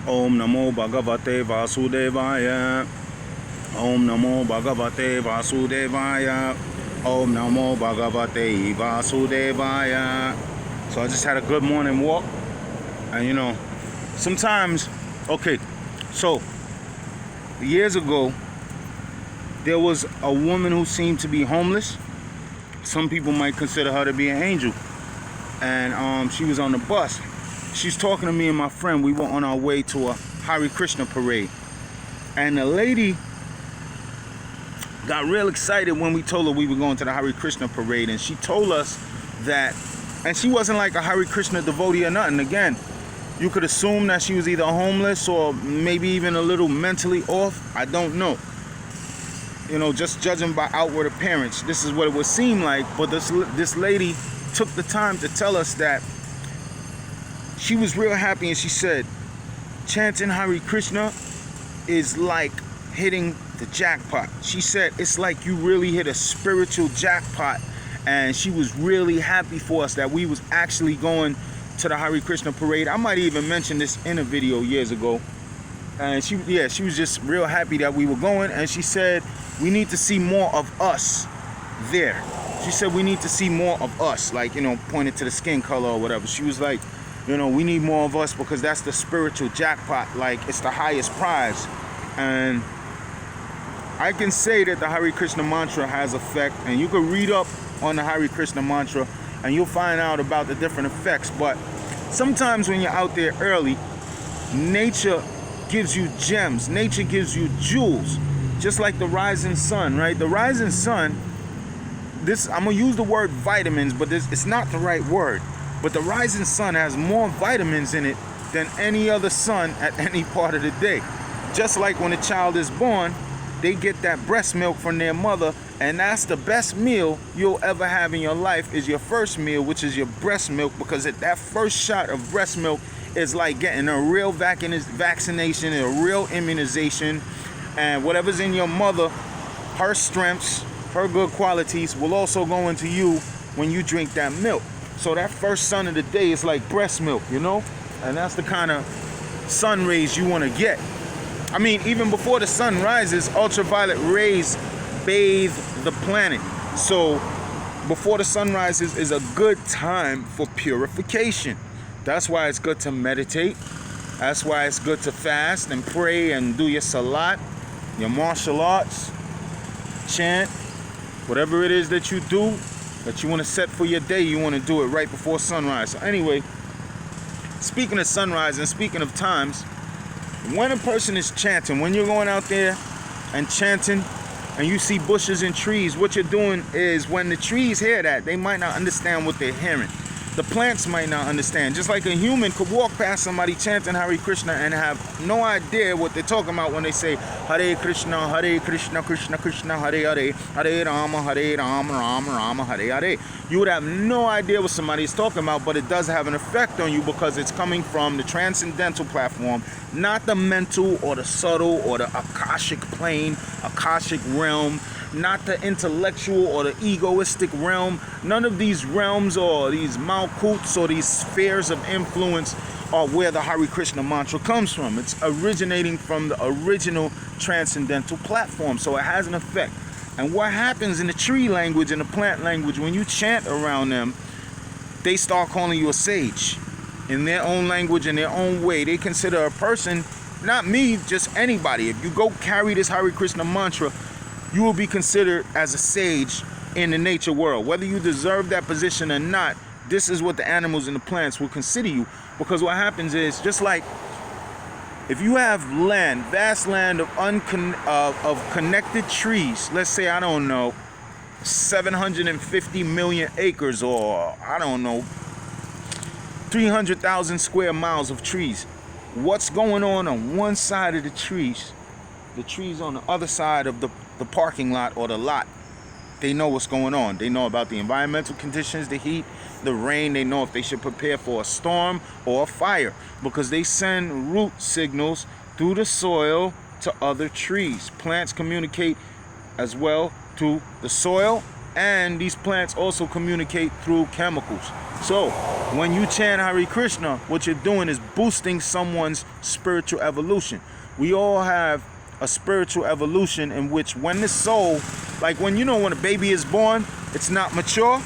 Om Namo Bhagavate Vasudevaya. Om Namo Bhagavate Vasudevaya. Om Namo Bhagavate Vasudevaya. So I just had a good morning walk. And you know, sometimes, okay, so years ago, there was a woman who seemed to be homeless. Some people might consider her to be an angel. And she was on the bus. She's talking to me and my friend. We were on our way to a Hare Krishna parade. And the lady got real excited when we told her we were going to the Hare Krishna parade. And she told us that, and she wasn't like a Hare Krishna devotee or nothing. Again, you could assume that she was either homeless or maybe even a little mentally off. I don't know. You know, just judging by outward appearance, this is what it would seem like. But this lady took the time to tell us that she was real happy, and she said, chanting Hare Krishna is like hitting the jackpot. She said it's like you really hit a spiritual jackpot, and she was really happy for us that we was actually going to the Hare Krishna parade. I might even mention this in a video years ago. And she was just real happy that we were going, and she said we need to see more of us there. She said we need to see more of us, like, you know, pointed to the skin color or whatever. She was like, you know, we need more of us because that's the spiritual jackpot, like it's the highest prize. And I can say that the Hare Krishna mantra has effect, and you can read up on the Hare Krishna mantra and you'll find out about the different effects. But sometimes when you're out there early, nature gives you gems, nature gives you jewels, just like the rising sun, right? The rising sun, this, I'm gonna use the word vitamins, but it's not the right word. But the rising sun has more vitamins in it than any other sun at any part of the day. Just like when a child is born, they get that breast milk from their mother, and that's the best meal you'll ever have in your life, is your first meal, which is your breast milk, because that first shot of breast milk is like getting a real vaccination, a real immunization, and whatever's in your mother, her strengths, her good qualities will also go into you when you drink that milk. So that first sun of the day is like breast milk, you know? And that's the kind of sun rays you want to get. I mean, even before the sun rises, ultraviolet rays bathe the planet. So before the sun rises is a good time for purification. That's why it's good to meditate. That's why it's good to fast and pray and do your salat, your martial arts, chant, whatever it is that you do, that you want to set for your day, you want to do it right before sunrise. So anyway, speaking of sunrise and speaking of times, when a person is chanting, when you're going out there and chanting and you see bushes and trees, what you're doing is, when the trees hear that, they might not understand what they're hearing. The plants might not understand. Just like a human could walk past somebody chanting Hare Krishna and have no idea what they're talking about when they say Hare Krishna, Krishna Krishna, Hare Hare, Hare Rama, Rama Rama, Hare Hare. You would have no idea what somebody is talking about, but it does have an effect on you because it's coming from the transcendental platform, not the mental or the subtle or the Akashic plane, Akashic realm, not the intellectual or the egoistic realm. None of these realms or these malkuts or these spheres of influence are where the Hare Krishna mantra comes from. It's originating from the original transcendental platform, so it has an effect. And what happens in the tree language and the plant language, when you chant around them, they start calling you a sage in their own language, in their own way. They consider a person, not me, just anybody. If you go carry this Hare Krishna mantra, you will be considered as a sage in the nature world. Whether you deserve that position or not, this is what the animals and the plants will consider you. Because what happens is, just like if you have land, vast land of connected trees, let's say, I don't know, 750 million acres, or I don't know, 300,000 square miles of trees. What's going on one side of the trees on the other side of the parking lot or the lot? They know what's going on. They know about the environmental conditions, the heat, the rain. They know if they should prepare for a storm or a fire, because they send root signals through the soil to other trees. Plants communicate as well to the soil And these plants also communicate through chemicals. So when you chant Hare Krishna, what you're doing is boosting someone's spiritual evolution. We all have a spiritual evolution in which when the soul, like when when a baby is born, it's not mature.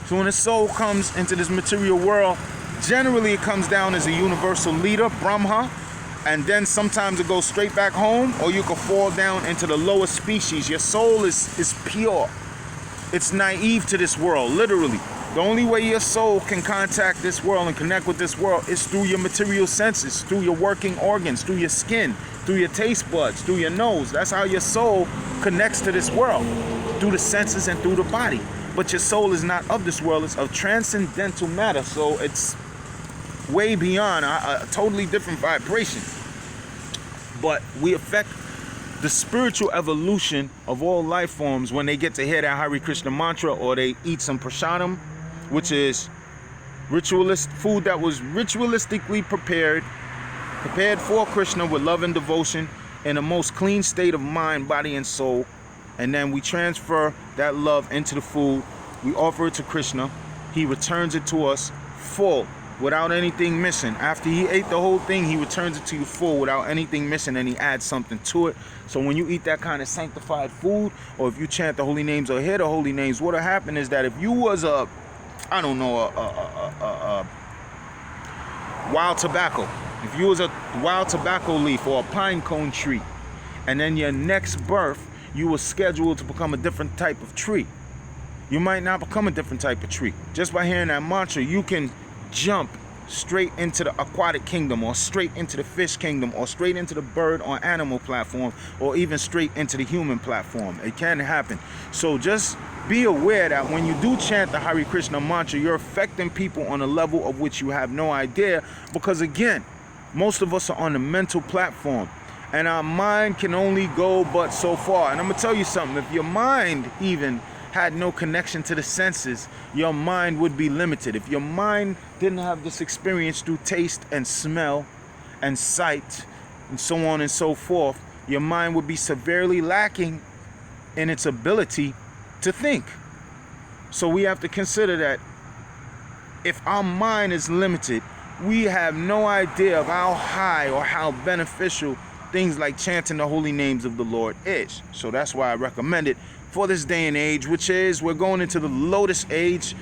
So when the soul comes into this material world, generally it comes down as a universal leader, Brahma, and then sometimes it goes straight back home, or you could fall down into the lower species. Your soul is pure. It's naive to this world, literally. The only way your soul can contact this world and connect with this world is through your material senses, through your working organs, through your skin, through your taste buds, through your nose. That's how your soul connects to this world, through the senses and through the body. But your soul is not of this world, it's of transcendental matter. So it's way beyond a totally different vibration. But we affect the spiritual evolution of all life forms when they get to hear that Hare Krishna mantra, or they eat some prasadam, which is food that was ritualistically prepared for Krishna with love and devotion in the most clean state of mind, body, and soul. And then we transfer that love into the food. We offer it to Krishna. He returns it to us full, without anything missing. After he ate the whole thing, he returns it to you full without anything missing, and he adds something to it. So when you eat that kind of sanctified food, or if you chant the holy names or hear the holy names, what'll happen is that if you was a wild tobacco, if you was a wild tobacco leaf or a pine cone tree, and then your next birth you were scheduled to become a different type of tree, you might not become a different type of tree. Just by hearing that mantra, you can jump straight into the aquatic kingdom, or straight into the fish kingdom, or straight into the bird or animal platform, or even straight into the human platform. It can happen. So just be aware that when you do chant the Hare Krishna mantra, you're affecting people on a level of which you have no idea, because again, most of us are on the mental platform, and our mind can only go but so far. And I'm gonna tell you something, if your mind even had no connection to the senses, your mind would be limited. If your mind didn't have this experience through taste and smell and sight and so on and so forth, your mind would be severely lacking in its ability to think. So we have to consider that if our mind is limited, we have no idea of how high or how beneficial things like chanting the holy names of the Lord is. So that's why I recommend it for this day and age, which is, we're going into the lotus age.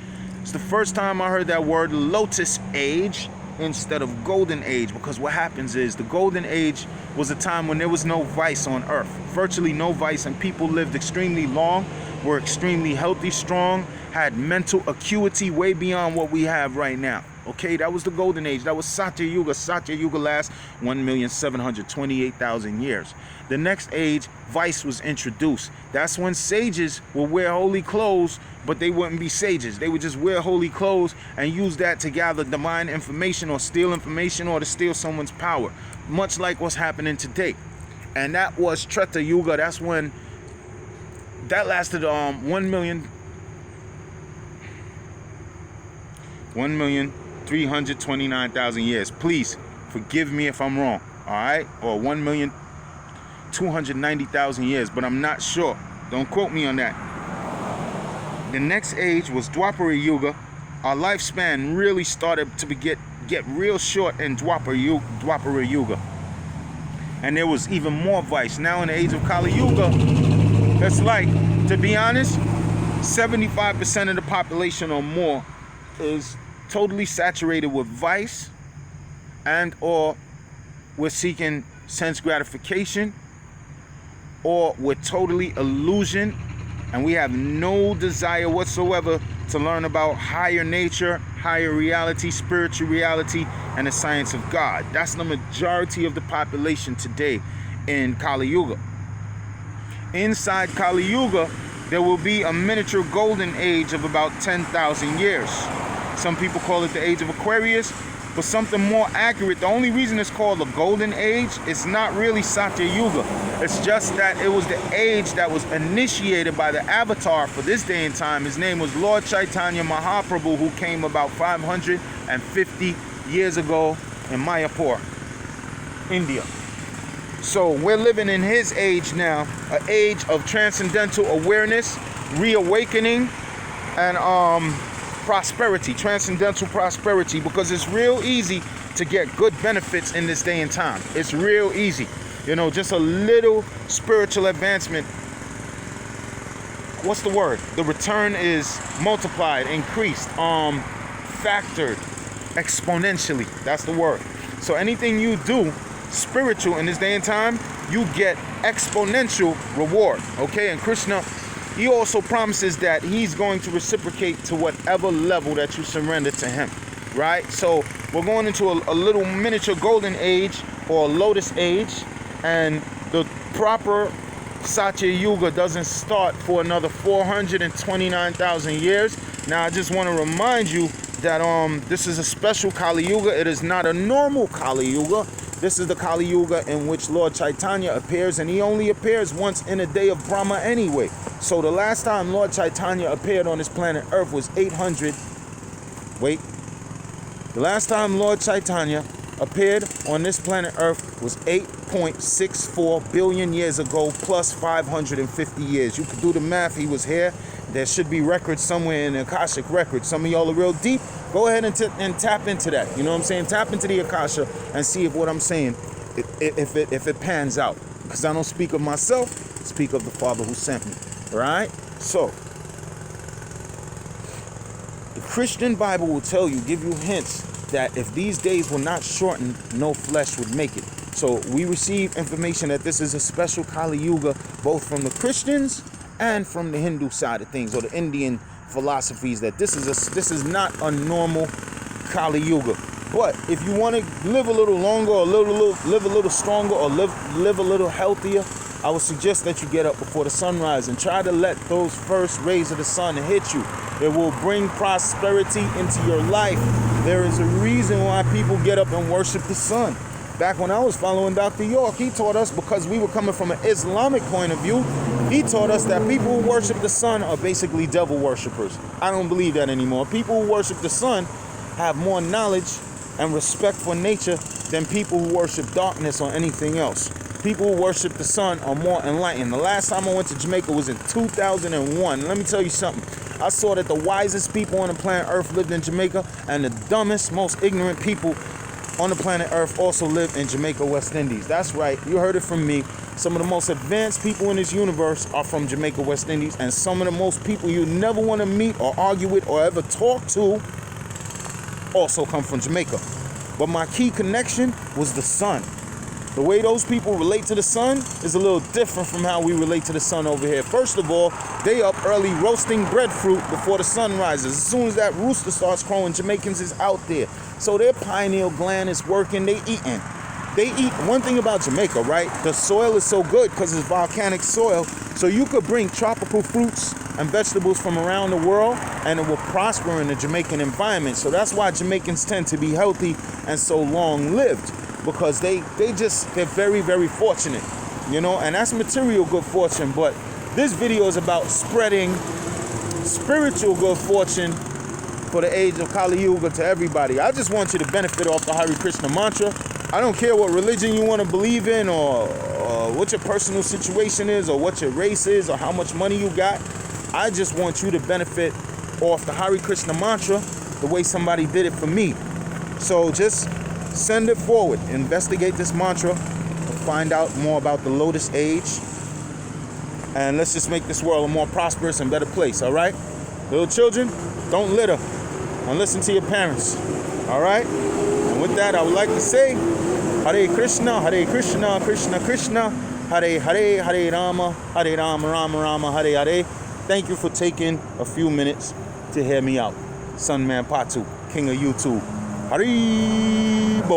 It's the first time I heard that word, lotus age, instead of golden age, because what happens is the golden age was a time when there was no vice on earth, virtually no vice, and people lived extremely long, were extremely healthy, strong, had mental acuity way beyond what we have right now. Okay, that was the golden age. That was Satya Yuga. Satya Yuga lasts 1,728,000 years. The next age, vice was introduced. That's when sages would wear holy clothes, but they wouldn't be sages. They would just wear holy clothes and use that to gather divine information, or steal information, or to steal someone's power, much like what's happening today. And that was Treta Yuga. That's when that lasted 1,329,000 years. Please forgive me if I'm wrong, all right? Or 1,290,000 years, but I'm not sure. Don't quote me on that. The next age was Dwapara Yuga. Our lifespan really started to get real short in Dwapara Yuga. And there was even more vice. Now in the age of Kali Yuga, that's like, to be honest, 75% of the population or more is totally saturated with vice, and or we're seeking sense gratification, or we're totally illusion, and we have no desire whatsoever to learn about higher nature, higher reality, spiritual reality, and the science of God. That's the majority of the population today in Kali Yuga. Inside Kali Yuga, there will be a miniature golden age of about 10,000 years. Some people call it the age of Aquarius, but something more accurate, the only reason it's called the golden age, it's not really Satya Yuga. It's just that it was the age that was initiated by the avatar for this day and time. His name was Lord Chaitanya Mahaprabhu, who came about 550 years ago in Mayapur, India. So we're living in his age now, an age of transcendental awareness, reawakening and prosperity, transcendental prosperity, because it's real easy to get good benefits in this day and time. It's real easy. You know, just a little spiritual advancement. What's the word? The return is multiplied, increased, factored, exponentially. That's the word. So anything you do spiritual in this day and time, you get exponential reward. Okay, and Krishna, he also promises that he's going to reciprocate to whatever level that you surrender to him, right? So we're going into a little miniature golden age, or lotus age, and the proper Satya Yuga doesn't start for another 429,000 years. Now I just want to remind you that this is a special Kali Yuga. It is not a normal Kali Yuga. This is the Kali Yuga in which Lord Chaitanya appears, and he only appears once in a day of Brahma anyway. So the last time Lord Chaitanya appeared on this planet Earth was 800. Wait. The last time Lord Chaitanya appeared on this planet Earth was 8.64 billion years ago, plus 550 years. You could do the math. He was here. There should be records somewhere in the Akashic records. Some of y'all are real deep. Go ahead and tap into that. You know what I'm saying? Tap into the Akasha and see if what I'm saying, if it pans out. Because I don't speak of myself, I speak of the Father who sent me. All right? So, the Christian Bible will tell you, give you hints that if these days were not shortened, no flesh would make it. So we receive information that this is a special Kali Yuga, both from the Christians and from the Hindu side of things, or the Indian philosophies, that this is not a normal Kali Yuga. But if you want to live a little longer, or live a little stronger, or live a little healthier, I would suggest that you get up before the sunrise and try to let those first rays of the sun hit you. It will bring prosperity into your life. There is a reason why people get up and worship the sun. Back when I was following Dr. York, he taught us, because we were coming from an Islamic point of view, he taught us that people who worship the sun are basically devil worshippers. I don't believe that anymore. People who worship the sun have more knowledge and respect for nature than people who worship darkness or anything else. People who worship the sun are more enlightened. The last time I went to Jamaica was in 2001. Let me tell you something. I saw that the wisest people on the planet Earth lived in Jamaica, and the dumbest, most ignorant people on the planet Earth also live in Jamaica, West Indies. That's right. You heard it from me. Some of the most advanced people in this universe are from Jamaica, West Indies, and some of the most people you never want to meet or argue with or ever talk to also come from Jamaica. But my key connection was the sun. The way those people relate to the sun is a little different from how we relate to the sun over here. First of all, they up early roasting breadfruit before the sun rises. As soon as that rooster starts crowing, Jamaicans is out there. So their pineal gland is working, they eating. They eat. One thing about Jamaica, right? The soil is so good because it's volcanic soil. So you could bring tropical fruits and vegetables from around the world and it will prosper in the Jamaican environment. So that's why Jamaicans tend to be healthy and so long-lived. Because they're very, very fortunate, you know, and that's material good fortune. But this video is about spreading spiritual good fortune for the age of Kali Yuga to everybody. I just want you to benefit off the Hare Krishna mantra. I don't care what religion you want to believe in, or what your personal situation is, or what your race is, or how much money you got. I just want you to benefit off the Hare Krishna mantra the way somebody did it for me. So just send it forward. Investigate this mantra to find out more about the lotus age. And let's just make this world a more prosperous and better place, all right? Little children, don't litter and listen to your parents, all right? And with that, I would like to say, Hare Krishna, Krishna Krishna, Hare Hare, Hare Rama, Rama Rama, Hare Hare. Thank you for taking a few minutes to hear me out. Sunman Patu, king of YouTube. Haribo.